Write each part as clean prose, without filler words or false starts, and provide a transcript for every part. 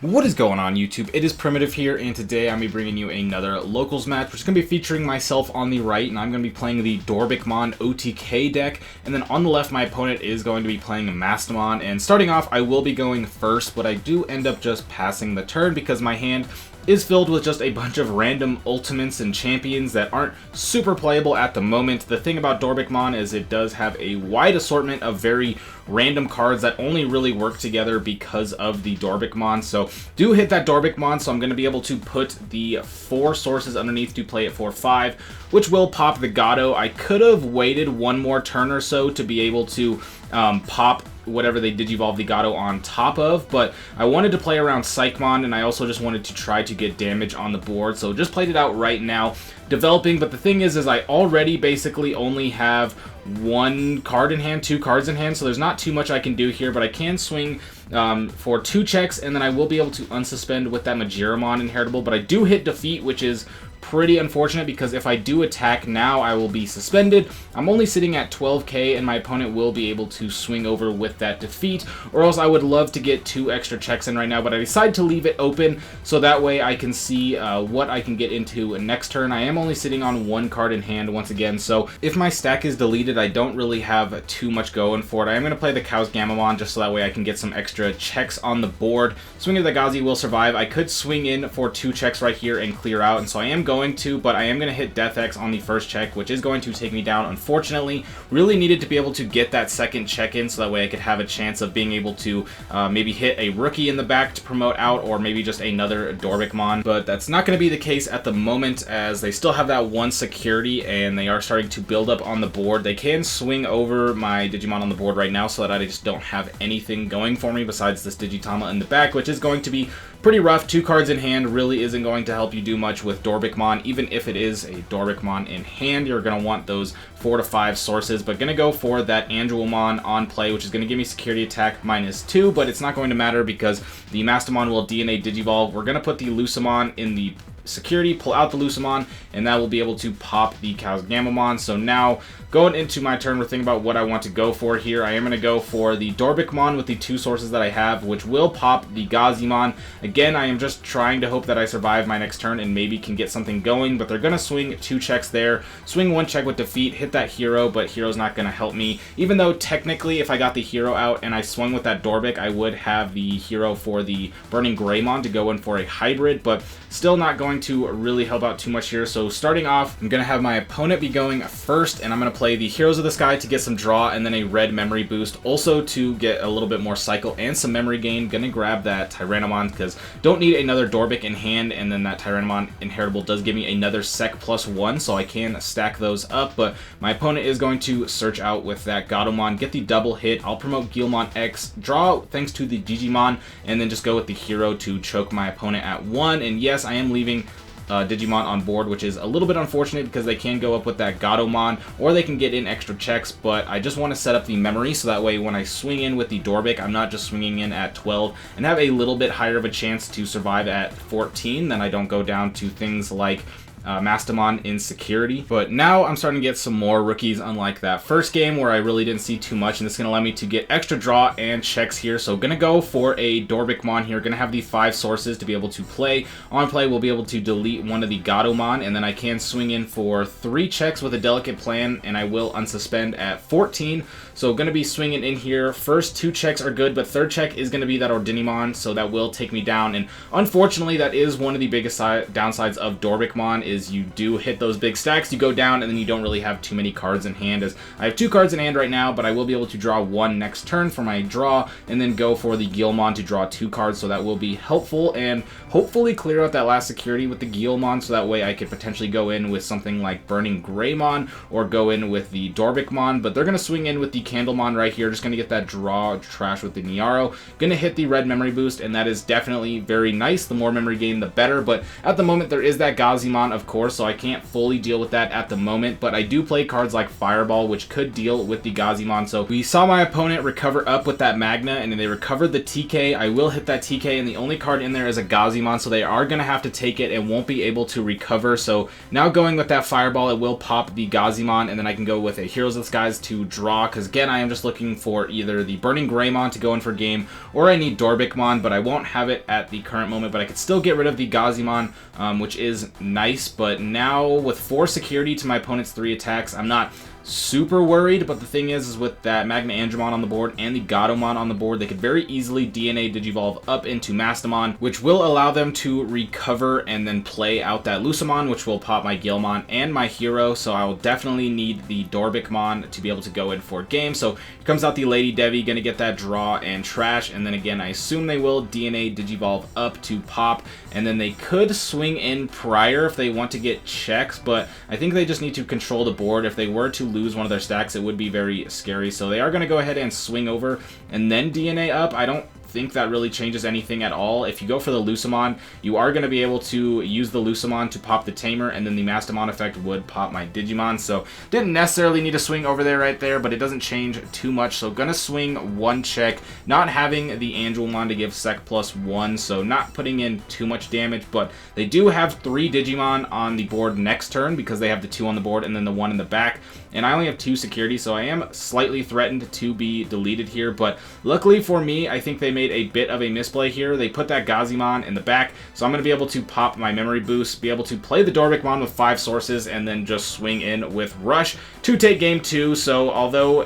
What is going on, YouTube? It is Primitive here, and today I'm going to be bringing you another locals match, which is going to be featuring myself on the right, and I'm going to be playing the Dorbickmon OTK deck, and then on the left my opponent is going to be playing Mastemon, and starting off I will be going first, but I do end up just passing the turn because my hand is filled with just a bunch of random ultimates and champions that aren't super playable at the moment. The thing about Dorbickmon is it does have a wide assortment of very random cards that only really work together because of the Dorbickmon. So do hit that Dorbickmon, so I'm going to be able to put the 4 sources underneath to play it for 5, which will pop the Gato. I could have waited one more turn or so to be able to pop whatever they Digivolve the Gato on top of, but I wanted to play around Psychmon, and I also just wanted to try to get damage on the board, so just played it out right now, developing. But the thing is I already basically only have 1 card in hand, 2 cards in hand, so there's not too much I can do here, but I can swing for 2 checks, and then I will be able to unsuspend with that Majiramon inheritable, but I do hit defeat, which is pretty unfortunate because if I do attack now, I will be suspended. I'm only sitting at 12k, and my opponent will be able to swing over with that defeat, or else I would love to get 2 extra checks in right now, but I decided to leave it open so that way I can see what I can get into next turn. I am only sitting on 1 card in hand once again, so if my stack is deleted, I don't really have too much going for it. I am going to play the Gamamon just so that way I can get some extra checks on the board. Swinging the Gazi will survive. I could swing in for 2 checks right here and clear out, and so I am going to, but I am going to hit Death X on the first check, which is going to take me down. Unfortunately, really needed to be able to get that second check in so that way I could have a chance of being able to maybe hit a rookie in the back to promote out, or maybe just another Dorbickmon, but that's not going to be the case at the moment as they still have that 1 security and they are starting to build up on the board. They can swing over my Digimon on the board right now so that I just don't have anything going for me besides this Digitama in the back, which is going to be pretty rough. 2 cards in hand really isn't going to help you do much with Dorbickmon. Even if it is a Dorbickmon in hand, you're going to want those 4 to 5 sources, but going to go for that Angelomon on play, which is going to give me security attack -2, but it's not going to matter because the Mastemon will DNA Digivolve. We're going to put the Lucamon in the security, pull out the Lucamon, and that will be able to pop the Gamamon. So now, going into my turn, we're thinking about what I want to go for here. I am going to go for the Dorbickmon with the 2 sources that I have, which will pop the Gazimon. Again, I am just trying to hope that I survive my next turn and maybe can get something going, but they're going to swing 2 checks there. Swing 1 check with defeat, hit that hero, but hero's not going to help me. Even though technically if I got the hero out and I swung with that Dorbick, I would have the hero for the Burning Greymon to go in for a hybrid, but still not going to really help out too much here. So starting off, I'm going to have my opponent be going first, and I'm going to play the Heroes of the Sky to get some draw and then a red memory boost, also to get a little bit more cycle and some memory gain. Going to grab that Tyrannomon because don't need another Dorbick in hand, and then that Tyrannomon inheritable does give me another Sec +1, so I can stack those up, but my opponent is going to search out with that Gatomon, get the double hit. I'll promote Guilmon X, draw thanks to the Digimon, and then just go with the hero to choke my opponent at 1, and yes, I am leaving Digimon on board, which is a little bit unfortunate because they can go up with that Gatomon, or they can get in extra checks, but I just want to set up the memory so that way when I swing in with the Dorbick, I'm not just swinging in at 12 and have a little bit higher of a chance to survive at 14, then I don't go down to things like Mastemon in security. But now I'm starting to get some more rookies, unlike that first game where I really didn't see too much, and this is going to allow me to get extra draw and checks here. So going to go for a Dorbickmon here, going to have the 5 sources to be able to play. On play, we'll be able to delete one of the Gatomon, and then I can swing in for 3 checks with a Delicate Plan, and I will unsuspend at 14. So going to be swinging in here. First 2 checks are good, but 3rd check is going to be that Ordinimon, so that will take me down, and unfortunately that is one of the biggest downsides of Dorbickmon is you do hit those big stacks, you go down, and then you don't really have too many cards in hand, as I have 2 cards in hand right now, but I will be able to draw 1 next turn for my draw, and then go for the Guilmon to draw 2 cards, so that will be helpful, and hopefully clear out that last security with the Guilmon, so that way I could potentially go in with something like Burning Greymon, or go in with the Dorbickmon, but they're going to swing in with the Candlemon right here, just going to get that draw trash with the Niaro, going to hit the red memory boost, and that is definitely very nice. The more memory gain, the better, but at the moment there is that Gazimon, of course, so I can't fully deal with that at the moment, but I do play cards like Fireball, which could deal with the Gazimon. So we saw my opponent recover up with that Magna, and they recovered the TK. I will hit that TK, and the only card in there is a Gazimon, so they are going to have to take it and won't be able to recover. So now going with that Fireball, it will pop the Gazimon, and then I can go with a Heroes of the Skies to draw, because again, I am just looking for either the Burning Greymon to go in for game, or I need Dorbickmon, but I won't have it at the current moment, but I could still get rid of the Gazimon, which is nice, but now with 4 security to my opponent's 3 attacks, I'm not super worried, but the thing is with that Magma Andromon on the board and the Gatomon on the board, they could very easily DNA Digivolve up into Mastemon, which will allow them to recover and then play out that Lucemon, which will pop my Guilmon and my hero, so I will definitely need the Dorbickmon to be able to go in for game. So here comes out the Lady Devi, gonna get that draw and trash, and then again, I assume they will DNA Digivolve up to pop, and then they could swing in prior if they want to get checks, but I think they just need to control the board. If they were to lose one of their stacks, it would be very scary. So they are going to go ahead and swing over and then DNA up. I don't think that really changes anything at all. If you go for the Lucemon, you are going to be able to use the Lucemon to pop the Tamer, and then the Mastemon effect would pop my Digimon. So didn't necessarily need to swing over there right there, but it doesn't change too much. So gonna swing 1 check, not having the Angelmon to give Sec +1, so not putting in too much damage, but they do have 3 Digimon on the board next turn because they have the 2 on the board and then the 1 in the back, and I only have 2 security, so I am slightly threatened to be deleted here, but luckily for me, I think they made a bit of a misplay here. They put that Gazimon in the back, so I'm going to be able to pop my memory boost, be able to play the Dorbickmon with 5 sources, and then just swing in with Rush to take game 2. So although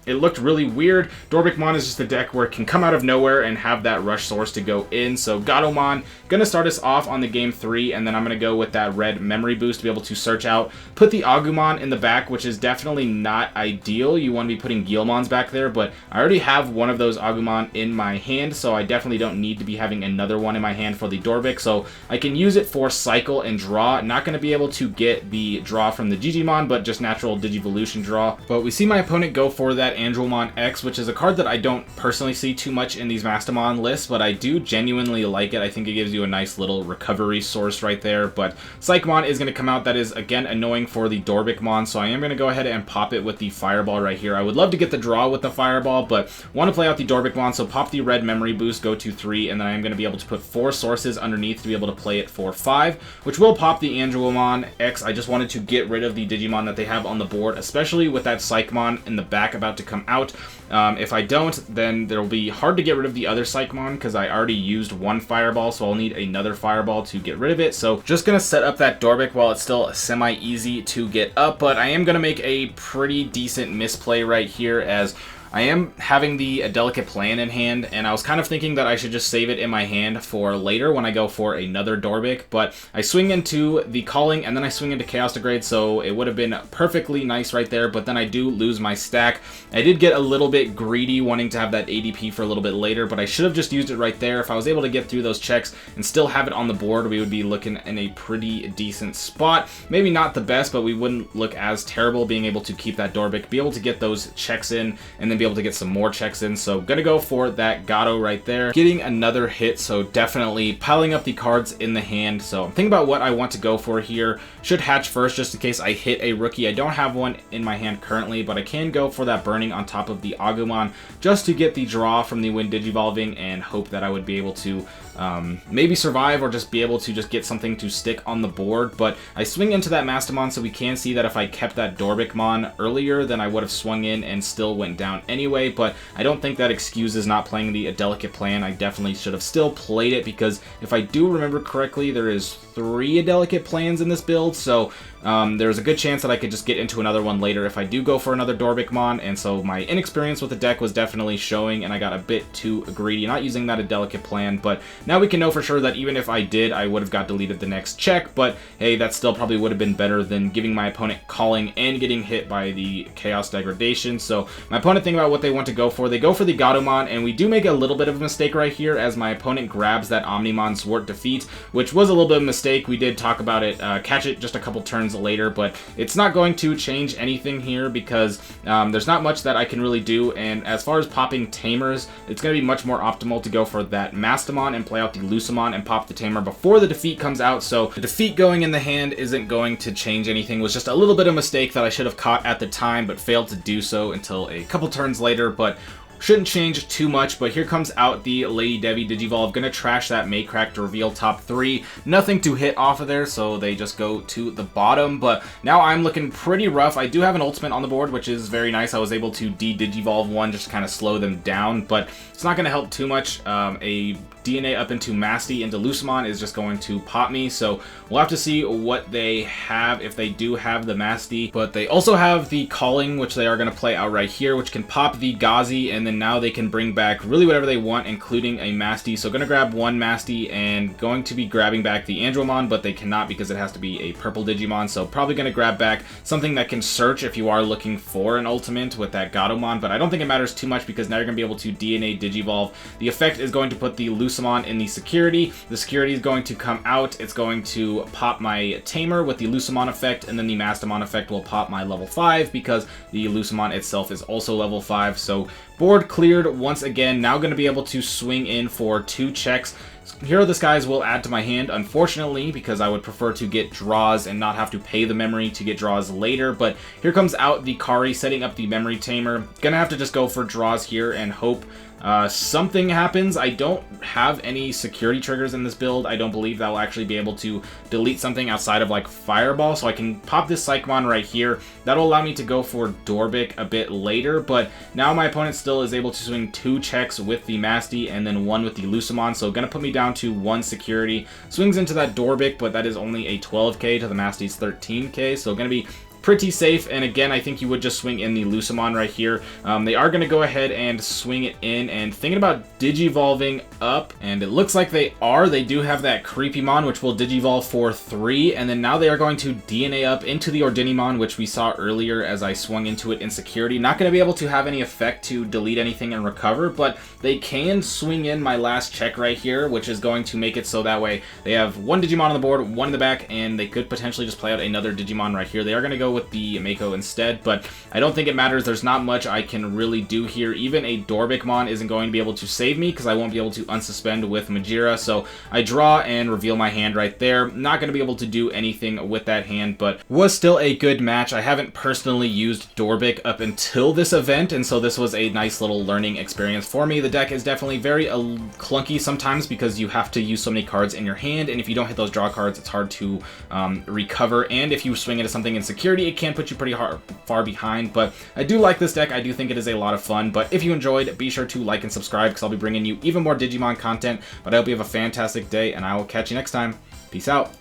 it looked really weird, Dorbickmon is just a deck where it can come out of nowhere and have that Rush source to go in. So Gatomon going to start us off on the game 3, and then I'm going to go with that red memory boost to be able to search out, put the Agumon in the back, which is definitely not ideal. You want to be putting Guilmons back there, but I already have one of those Agumon in my hand, so I definitely don't need to be having another one in my hand for the Dorbick, so I can use it for cycle and draw. Not going to be able to get the draw from the Digimon, but just natural Digivolution draw. But we see my opponent go for that Angelmon X, which is a card that I don't personally see too much in these Mastemon lists, but I do genuinely like it. I think it gives you a nice little recovery source right there, but Psychmon is going to come out. That is, again, annoying for the Dorbickmon, so I am going to go ahead and pop it with the Fireball right here. I would love to get the draw with the Fireball, but want to play out the Dorbickmon, so pop the red memory boost, go to 3, and then I'm going to be able to put 4 sources underneath to be able to play it for 5, which will pop the Angelmon X. I just wanted to get rid of the Digimon that they have on the board, especially with that Psychmon in the back about to come out. If I don't, then it'll be hard to get rid of the other Psychmon because I already used 1 Fireball, so I'll need another Fireball to get rid of it. So just going to set up that Dorbick while it's still semi-easy to get up, but I am going to make a pretty decent misplay right here as I am having the Delicate Plan in hand, and I was kind of thinking that I should just save it in my hand for later when I go for another Dorbick, but I swing into the Calling, and then I swing into Chaos Degrade, so it would have been perfectly nice right there, but then I do lose my stack. I did get a little bit greedy wanting to have that ADP for a little bit later, but I should have just used it right there. If I was able to get through those checks and still have it on the board, we would be looking in a pretty decent spot. Maybe not the best, but we wouldn't look as terrible being able to keep that Dorbick, be able to get those checks in, and then be able to get some more checks in. So gonna go for that Gato right there, getting another hit, so definitely piling up the cards in the hand. So I'm thinking about what I want to go for here. Should hatch first just in case I hit a rookie. I don't have one in my hand currently, but I can go for that Burning on top of the Agumon just to get the draw from the Wind Digivolving and hope that I would be able to maybe survive or just be able to just get something to stick on the board. But I swing into that Mastemon, so we can see that if I kept that Dorbickmon earlier, then I would have swung in and still went down anyway, but I don't think that excuses not playing the Delicate Plan. I definitely should have still played it because if I do remember correctly, there is 3 Delicate Plans in this build, so there's a good chance that I could just get into another one later if I do go for another Dorbickmon, and so my inexperience with the deck was definitely showing, and I got a bit too greedy not using that Delicate Plan. But now we can know for sure that even if I did, I would have got deleted the next check, but hey, that still probably would have been better than giving my opponent Calling and getting hit by the Chaos Degradation. So my opponent, think about what they want to go for. They go for the Gatomon, and we do make a little bit of a mistake right here as my opponent grabs that Omnimon Sword Defeat, which was a little bit of a mistake. We did talk about it, catch it just a couple turns later, but it's not going to change anything here because there's not much that I can really do. And as far as popping Tamers, it's going to be much more optimal to go for that Mastemon and play out the Lucemon and pop the Tamer before the defeat comes out. So the defeat going in the hand isn't going to change anything. It was just a little bit of a mistake that I should have caught at the time, but failed to do so until a couple turns later. But shouldn't change too much, but here comes out the Lady Devi Digivolve. Gonna trash that Maycrack to reveal top 3. Nothing to hit off of there, so they just go to the bottom, but now I'm looking pretty rough. I do have an ultimate on the board, which is very nice. I was able to de-Digivolve one just to kind of slow them down, but it's not gonna help too much. A DNA up into Masty into Lucemon is just going to pop me, so we'll have to see what they have if they do have the Masty. But they also have the Calling, which they are going to play out right here, which can pop the Gazi, and then now they can bring back really whatever they want, including a Masty. So going to grab one Masty and going to be grabbing back the Andromon, but they cannot because it has to be a purple Digimon, so probably going to grab back something that can search if you are looking for an ultimate with that Gatomon, but I don't think it matters too much because now you're going to be able to DNA Digivolve. The effect is going to put the Lucemon in the security. The security is going to come out. It's going to pop my Tamer with the Lucemon effect, and then the Mastemon effect will pop my level 5 because the Lucemon itself is also level 5. So board cleared once again. Now going to be able to swing in for 2 checks. Hero Disguise will add to my hand, unfortunately, because I would prefer to get draws and not have to pay the memory to get draws later. But here comes out the Kari, setting up the Memory Tamer. Gonna have to just go for draws here and hope something happens. I don't have any security triggers in this build. I don't believe that will actually be able to delete something outside of like Fireball, so I can pop this Psychmon right here. That'll allow me to go for Dorbick a bit later, but now my opponent still is able to swing 2 checks with the Masty and then 1 with the Lucemon, so gonna put me down to 1 security. Swings into that Dorbick, but that is only a 12k to the Masty's 13k, so gonna be pretty safe. And again, I think you would just swing in the Lucemon right here. They are going to go ahead and swing it in, and thinking about Digivolving up, and it looks like they are. They do have that Creepymon, which will Digivolve for 3, and then now they are going to DNA up into the Ordinimon, which we saw earlier as I swung into it in security. Not going to be able to have any effect to delete anything and recover, but they can swing in my last check right here, which is going to make it so that way they have 1 Digimon on the board, 1 in the back, and they could potentially just play out another Digimon right here. They are going to go with the Mako instead, but I don't think it matters. There's not much I can really do here. Even a Dorbickmon isn't going to be able to save me because I won't be able to unsuspend with Majira, so I draw and reveal my hand right there. Not going to be able to do anything with that hand, but was still a good match. I haven't personally used Dorbick up until this event, and so this was a nice little learning experience for me. The deck is definitely very clunky sometimes because you have to use so many cards in your hand, and if you don't hit those draw cards, it's hard to recover, and if you swing into something in security, it can put you pretty far behind. But I do like this deck. I do think it is a lot of fun. But if you enjoyed, be sure to like and subscribe because I'll be bringing you even more Digimon content. But I hope you have a fantastic day, and I will catch you next time. Peace out.